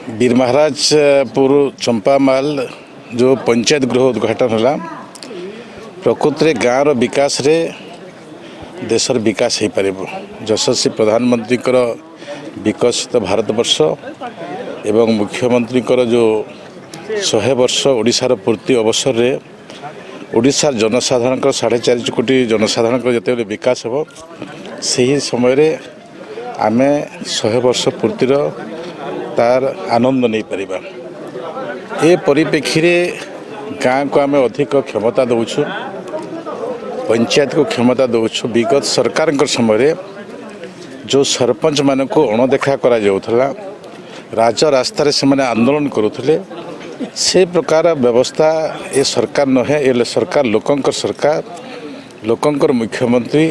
वीर महाराजपुर चंपामाल जो पंचायत गृह उद्घाटन है प्रकृत में गाँव विकास रे देशर विकास हो पार। यशस्वी प्रधानमंत्री विकसित भारतवर्ष एवं मुख्यमंत्री जो 100 वर्ष ओडिशार पूर्ति अवसर रे ओडिशा जनसाधारण 4.5 कोटी जनसाधारण जिते विकास हो सही समय आम 100 वर्ष पूर्तिर तार आनंद नहीं पारिबा। ए परिप्रेक्षी गाँ को आम अधिक क्षमता दौचु, पंचायत को क्षमता दौचु। विगत सरकार समय जो सरपंच मान को अणदेखा करा जाउथला, राज रास्तार से मैंने आंदोलन करुले से प्रकार व्यवस्था ये सरकार नहे। ये सरकार लोकंकर सरकार, लोकंकर मुख्यमंत्री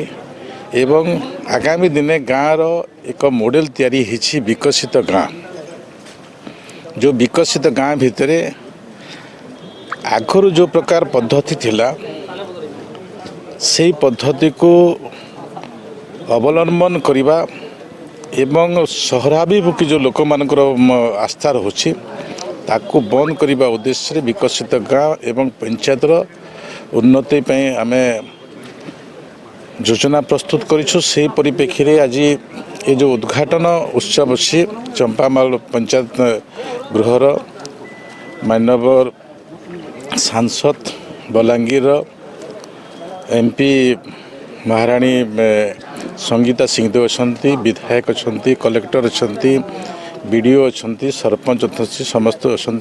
एवं आगामी दिने गाँव रो एक मॉडल तैयारी हिची विकसित गाँ। जो विकसित गाँ भितर आगरू जो प्रकार पद्धति थिला से पद्धति को अवलंबन करिबा एवं सहराभिमुखी जो लोक मानकर आस्था रहुछि ताकू बंद करने उद्देश्य विकसित गाँ एवं पंचायतर उन्नति पे आमे योजना प्रस्तुत करिछु। से परिप्रेक्षी रे आज ये जो उद्घाटन उत्सव अच्छी चंपामाल पंचायत गृहर माननीय सांसद बलांगीर एमपी महाराणी संगीता सिंहदेव अच्छा, विधायक अच्छा, कलेक्टर अच्छा, बीडीओ अच्छा, सरपंच अच्छा, समस्त अच्छा।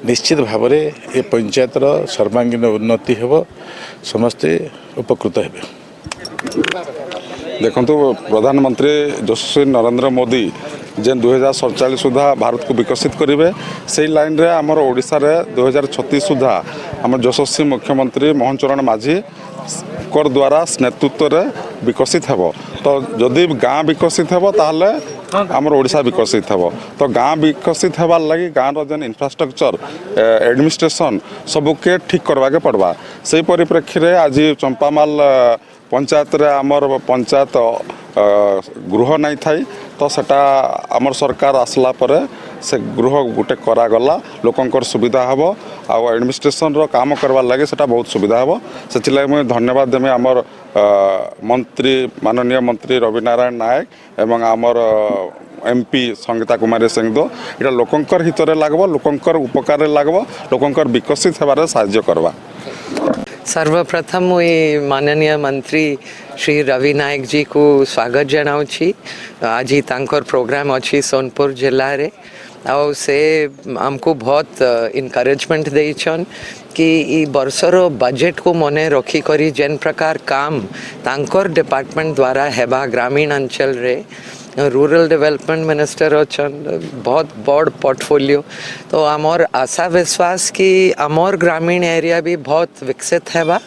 निश्चित भाव में ये पंचायतर सर्वांगीन उन्नति हो, समस्ते उपकृत हेबे। देखो प्रधानमंत्री यशस्वी नरेंद्र मोदी जेन 2047 सुधा भारत को विकसित करेंगे से लाइन रे आमर ओडिशा रे 2036 सुधा आम यशस्वी मुख्यमंत्री मोहन चरण माझी कर द्वारा नेतृत्व रे विकसित हेबो। तो जदि गाँ विकसित हेबो ताहले आमर ओडिशा विकसित हेबो। तो गाँ विकसित हेबार लगी गाँव रो जेन इंफ्रास्ट्रक्चर एडमिनिस्ट्रेशन सबके ठीक करवाके पड़वा। से परिप्रेक्षी रे आज चंपामाल पंचायत रे आमर पंचायत गृह नहीं थाई तो सेटा आमर सरकार आसला परे से गृह गोटे करागला लोकंकर सुविधा हम आउ एडमिनिस्ट्रेशन रो काम करवार लगे सेटा बहुत सुविधा हम। से मुझे धन्यवाद देमी आमर मंत्री माननीय मंत्री रवि नारायण नायक एवं आमर एमपी संगीता कुमारी सिंहदेव इटा लोकंकर हित रे लागबो, लोकंकर उपकार लागबो, लोकंकर विकसित हेबार साहाय्य करवा। सर्वप्रथम मुझे माननीय मंत्री श्री रवि नायक जी को स्वागत जनाऊँगी। आज तांकर प्रोग्राम अच्छी सोनपुर जिले रे और से हमको बहुत इनकरेजमेंट देछन कि ई वर्षर बजेट को मने रखी करी जेन प्रकार काम तांकर डिपार्टमेंट द्वारा हेबा ग्रामीण अंचल रे रूरल डेवलपमेंट मिनिस्टर अच्छा बहुत बड़ पोर्टफोलियो। तो आमर आशा विश्वास कि आमर ग्रामीण एरिया भी बहुत विकसित हेबा।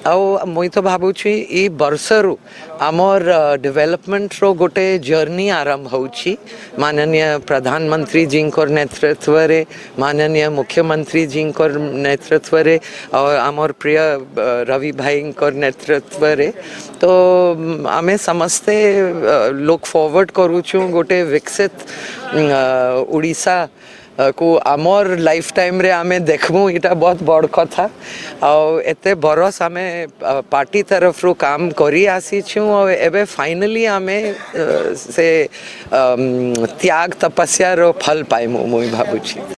आउ मुई तो भावुची ई वर्षरु आमर डेवलपमेंट रो गोटे जर्नी आरंभ होउची। माननीय प्रधानमंत्री जी नेतृत्व रे, माननीय मुख्यमंत्री जी नेतृत्व रे और आमर प्रिय रवि भाई नेतृत्व रे। तो आमे समस्ते लोक फॉरवर्ड करूछु गोटे विकसित उड़ीसा को आमर लाइफ टाइम रे आमे देखमु। इटा बहुत बड़ कथा और एते बरस आमे पार्टी तरफ रो काम करी आसी छु और एबे फाइनली आमे से त्याग तपस्या रो फल पाइमु मुई भाबुछि।